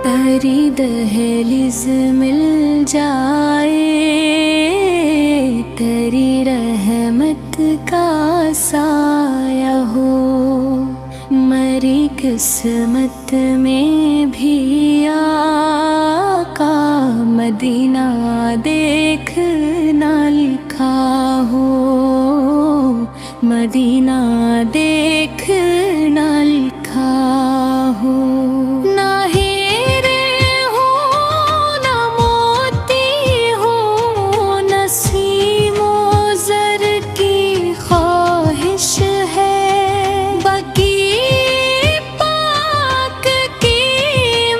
تری دہلیز مل جائے، تیری رحمت کا سایہ ہو، مری قسمت میں بھی آقا مدینہ دیکھنا لکھا ہو، مدینہ دیکھنا لکھا ہو۔ نہ ہیرے ہو نہ موتی ہو، نسیم و زر کی خواہش ہے، بقیع پاک کی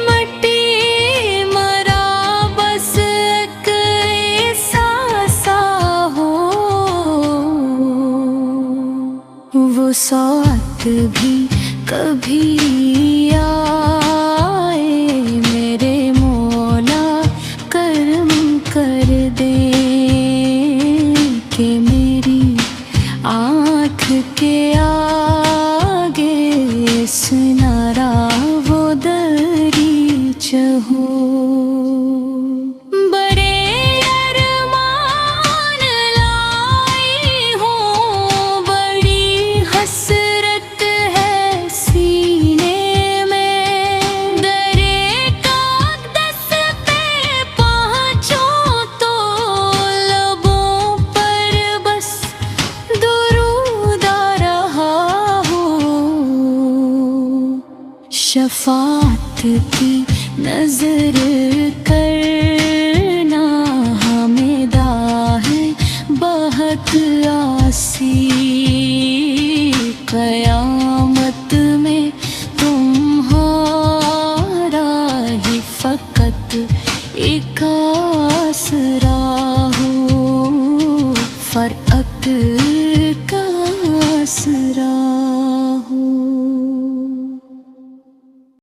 مٹی مرا بس ایک ساسا ہو۔ وہ ساعت بھی کبھی آئے میرے مولا کرم کر دے، کہ میری آنکھ کے آگے سنارا وہ دریچ ہو۔ بڑے ارمان لائی ہوں، بڑی حسرت ہے سینے میں، درِ اقدس پہ پہنچوں تو لبوں پر بس درود آ رہا ہو۔ شفاعت کی نظر کرنا ہمیں دا ہے بہت آسی، قیامت میں تمہارا ہی فقط ایک آسرا ہو، فرقت کا آسرا۔